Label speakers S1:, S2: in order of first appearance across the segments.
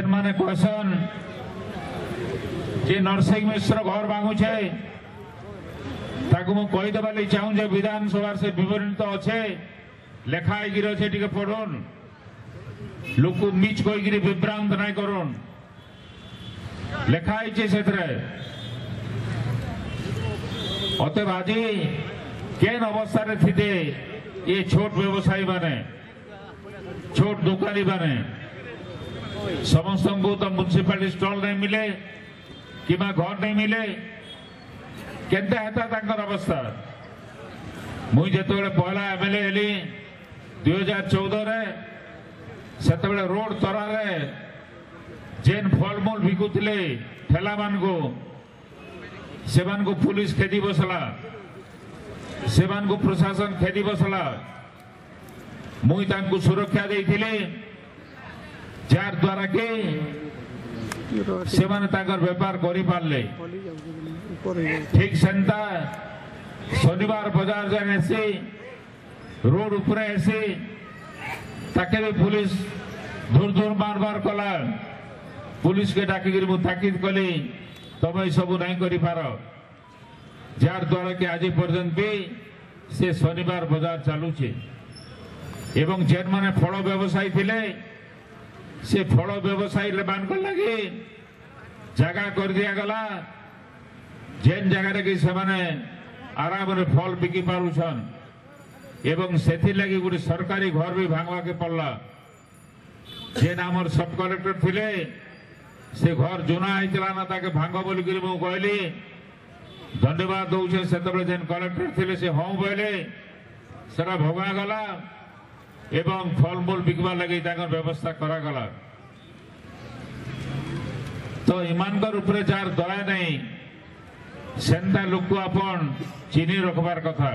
S1: जेन माने कहसन जे नरसिंह मिश्र घर भांगुछे ताकू मु कही देबा लई चाहूं जे विधानसभा से विवरण तो अच्छे लेखाई गिर अच्छे टिके पढ़ुन लोक नीच कही गिरी विभ्रांत नहीं करुन लेखाई छे सेतरे अतएव आज केन अवस्था रे थिते ये छोट व्यवसायी माने छोट दुकानी माने समस्त को तो म्युनिसिपालिटी स्टॉल नहीं मिले कि घर नहीं मिले केनता हेता तांकर अवस्था मुई जेतेबेले पहला एमएलए हेली 2014 रे सेतेबेले रोड तरा रे जेन फलमूल बिकुथिले ठेला मान को पुलिस खेदी बसला सेमान को प्रशासन खेदी बसला मुई तांको सुरक्षा देइथिले जार द्वारा के सेमाने तांकर व्यापार करि पारले ठीक सेंता शनिवार बाजार जाने से रोड ऊपर ऐसे ताके भी पुलिस दूर दूर मार मार कला पुलिस के डाकी मु ताकीद कली तमे सब नहीं करि पार जार द्वारा के आज पर्यंत भी से शनिवार बाजार चालू छे एवं जेन माने फल व्यवसायी थिले से फल व्यवसायी मान लगे जगह कर दिया गला जेन जगह कि आराम रे फल बिकी पारुछन एवं सेथि लगी गोटे सरकारी घर भी भांगवा के पड़ला जेन आमर सब कलेक्टर थिले से घर जुना होइतला ना ताके भांग बोली करी मु कहली धन्यवाद दौचे सेतबेले जेन कलेक्टर थिले से हौ बोले सारा भगा गला एवं फलमूल बिकवा लगी ताकर व्यवस्था करा गला तो ईमानदार ऊपर जार दया नहीं सेंता लोक को अपन चिनी रखबार कथा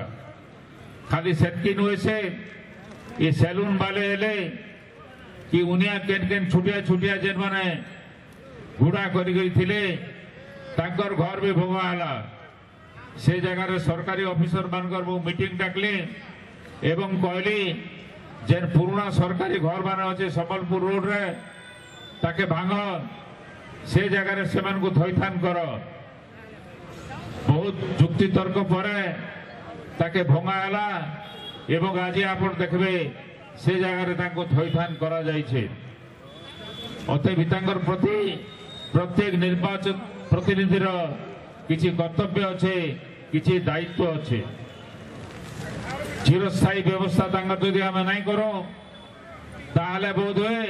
S1: खाली सेटकी नुहे से ये सैलून वाले हेले कि उनिया केन केन छुटिया छुटिया जेन माने घुड़ा करी गई थिले ताकर घर भी भोगा हला से जगह रे सरकारी ऑफिसर मानकर वो मीटिंग डाकले एवं कहली जेन पुराना सरकारी घर माने अच्छे संबलपुर रोड रे ताके भांग से जगह रे सेमान को थैथान कर बहुत जुक्ति तर्क पर ताके भंगा हला एवं आज आप देखबे से जगह रे ताको थैथान करा जाइछे अतएव तांकर प्रति प्रत्येक निर्वाचन प्रतिनिधि किछि कर्तव्य अच्छे किछि दायित्व अच्छे चिरस्थायी व्यवस्था तांकर यदि आम नहीं करो ताहले बोध हुए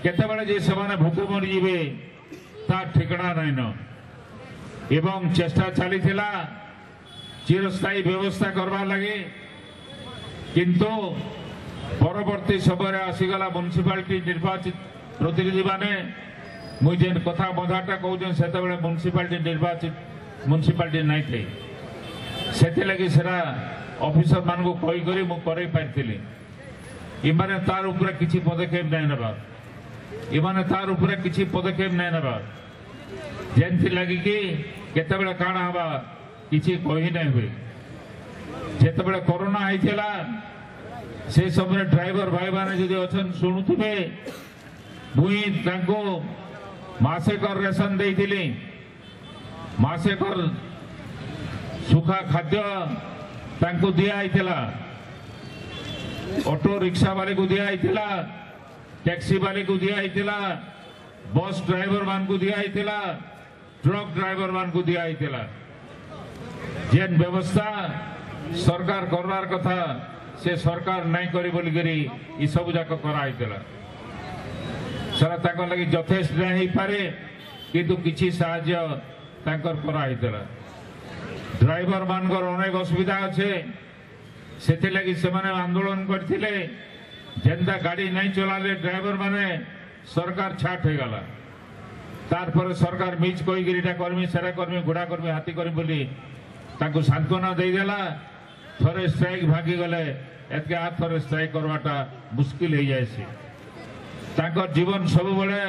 S1: केतेबेले जे सेमाने भूख मरीजे ता ठिकाना नहीं न एवं चेष्टा चली चिरस्थायी व्यवस्था करवा लगे किंतु परवर्ती समय आसीगला म्युनिसिपालिटी निर्वाचित प्रतिनिधि माने मुझे कथा बंधाटा कहूँ से म्युनिसिपालिटी निर्वाचित म्युनिसिपालिटी नहीं थे से लगी सेरा ऑफिसर मान को कही करी मु करे पारथिली इमाने तार ऊपर किछि पदक्षेप नहीं नबा इमाने तार ऊपर किछि पदक्षेप नहीं नबा जेंथि लगी कि केतेबेले काना हबा किछि कही नहीं हुए जेतेबेले कोरोना आइथिला से समय ड्राइवर भाई माने जदि अछन सुनुथिबे मुई तांको मासेकर रेशन देइथिली मासेकर सुखा खाद्य तांको दिया आइथिला ऑटो रिक्शा वाले को दिया आइथिला टैक्सी वाले को दिया आइथिला बस ड्राइवर मान को दिया आइथिला ट्रक ड्राइवर मान को दिया आइथिला जेन व्यवस्था सरकार करवार कथा से सरकार नहीं करी बोली करी ई सब जाक करा आइथिला सारा तांको लगी यथेष्ट नहीं पारे किंतु किछि साहाय्य तांकर करा आइथिला ड्राइवर मानकर अनेक असुविधा अच्छे से लगी से माने आंदोलन करथिले जेंदा गाड़ी नहीं चलाले ड्राइवर माने सरकार छाट हो गला तार पर सरकार मिच कोई गिरीटा कर्मी सेरा कर्मी घोड़ा कर्मी हाथी कर्मी बोली तांको सांत्वना दे देला थरे स्ट्राइक भागी गले एतके आ थरे स्ट्राइक करवाटा मुश्किल हो जाए सी तांकर जीवन सब बळे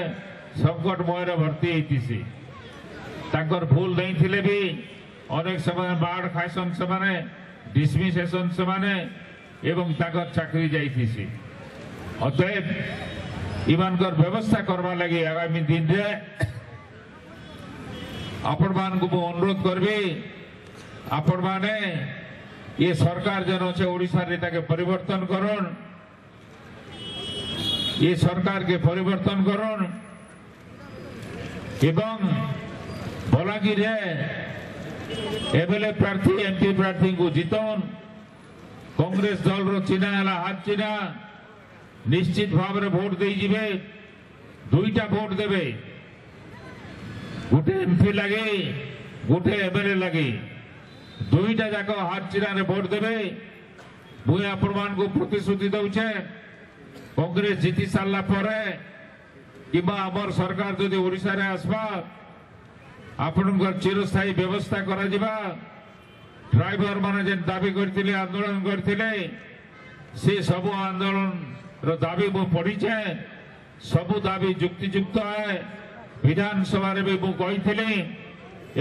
S1: संकटमय भर्ती होतीसी तांकर भूल नहीं थिले भी अनेक समय बाढ़ खाइसन से डिसमिस हेसन से एवं ताकर चाकरी जाइथिसी अतएव इमानकर व्यवस्था करवा लगे आगामी दिन रे आपण मान को अनुरोध करबी आपण माने ये सरकार जन अच्छे ओडिशा रे ताके परिवर्तन करन ये सरकार के परिवर्तन करन एवं बलांगीर एमएलए प्रार्थी एमपी प्रार्थी को जितन कांग्रेस दल रो चिन्ह है हाथ चिन्ह निश्चित भाव में भोट दे जीवे दुईटा भोट देवे गोटे एमपी लगे गोटे एमएलए लगे दुईटा जाक हाथ चिन्ह भोट देवे मुझे आपण मान को प्रतिश्रुति दौचे कांग्रेस जीति सारा पर कि आमर सरकार जदि ओडिशा रे आसबा आपणकर चिरस्थायी व्यवस्था करा जिबा ड्राइवर माने जे दाबी करथिले आंदोलन करथिले से सब आंदोलन रो दाबी मु पढ़ीचे सबु दाबी युक्तियुक्त है विधानसभा रे भी मु कहिथिले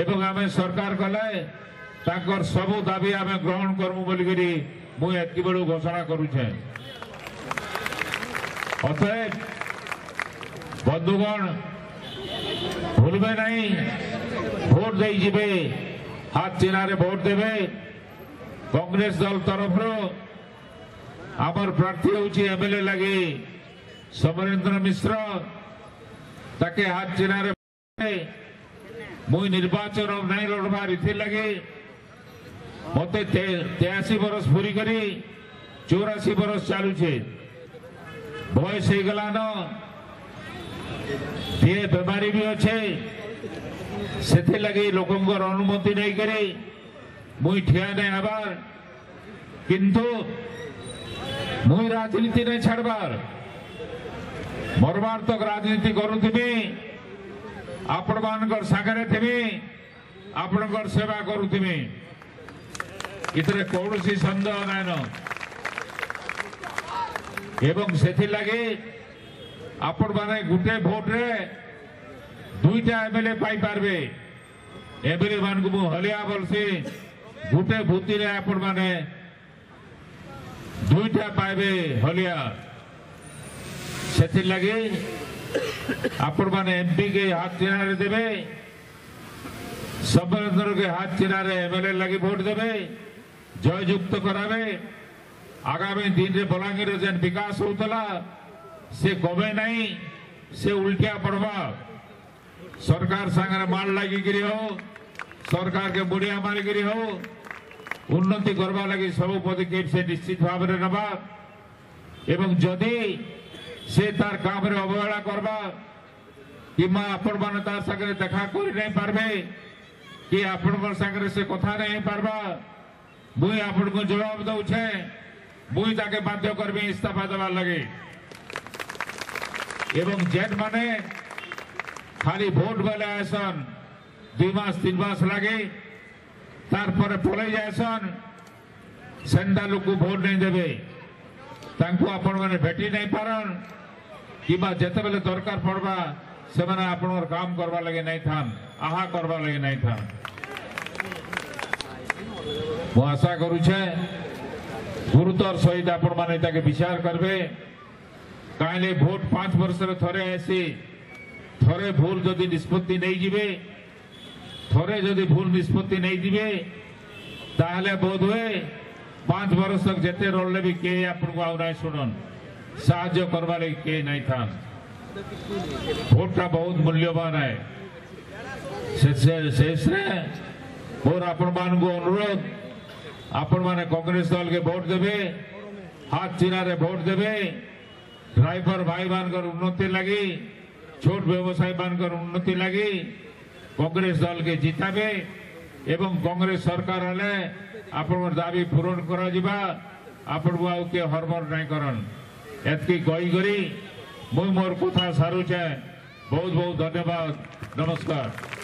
S1: एवं आमे सरकार कले ताकर सबु दाबी आमे ग्रहण करमु बोली करी मु एतकी बेलू घोषणा करूछे अतएव बंधुगण भूलबे नहीं भोट दे जीवे हाथ चिन्ह भोट देवे कांग्रेस दल तरफ आमर प्रार्थी होची एमएलए लगे समरेंद्र मिश्र ताके हाथ चिन्ह मुई निर्वाचन नहीं लड़बार इथे लगे मते 83 बरस पूरी करी 84 बरस चालू छे बयस हो गलान ये बेमारी भी अच्छे से लगे लोकंर अनुमति नहीं करे मुई ठिया नहीं हबार किंतु मुई राजनीति नहीं छाड़बार मरबार तक राजनीति करुथि आपण मानकर सागरे थी आपणकर सेवा करुथि इतरे कौन सी संदेह नाइन एवं से लगे आपण माने गुटे भोट रे दुईटा एमएलए पाई पारबे एमएलए मान को हलिया बोलसी गुटे भूति रे आपण माने दुईटा पाइबे हलिया से लगे आपण माने एमपी के हाथ चिन्ह रे देबे समरेंद्र के हाथ चिन्ह रे एमएलए लगे भोट देबे जययुक्त करावे आगामी दिन रे बलांगीर जेन विकास होतला से कमे नहीं से उल्टिया पड़वा सरकार संगे माल लगी हो सरकार के बुढ़िया मारिकी हो उन्नति करवा लगी सब पदक्षेप से निश्चित भाव में नवा एवं जदि से तार काम रे अवहेला करवा कि आपण मान तार संगे देखा कर नहीं पारबे कि आपण संगे से कथा नहीं पारबा मुई आपण को जवाब दौछे मुई ताके बाध्य करबी इस्तीफा देवार लगे एवं जेट माने खाली भोट बेले आसन 2 मास 3 मास लगे तार पर पलई जासन सेंदा लोक को भोट नहीं देवे तांको आपण माने भेटी नहीं पारन कि जेते बेले दरकार पड़वा से माने आपण काम करवा लगे नहीं थान आहा करवा लगे नहीं थान मु आशा करूछे गुरुतर सहित आपण माने ताके विचार करबे काले भोट 5 वर्ष थरे आसी थरे भूल जदि निष्पत्ति नहीं जीवे थरे जदि भूल निष्पत्ति नहीं जीवे ताहले बोध हुए 5 वर्ष तक जेते रोले भी के आपन को आउ शुणन साहाय्य करवा लगे के नहीं था भोटा बहुत मूल्यवान है से और आपण मान को अनुरोध आपण माने कांग्रेस दल के भोट देवे हाथ चिन्ह रे भोट देवे ड्राइवर भाई मानकर उन्नति लगी छोट व्यवसायी मानकर उन्नति लगी कांग्रेस दल के जिताबे एवं कांग्रेस सरकार हेले आपण दाबी पूरण करा जिबा आपण को आउ के हरबर नहीं करन एतकी कही करी मुई मोर कथा सारुचे बहुत बहुत धन्यवाद नमस्कार।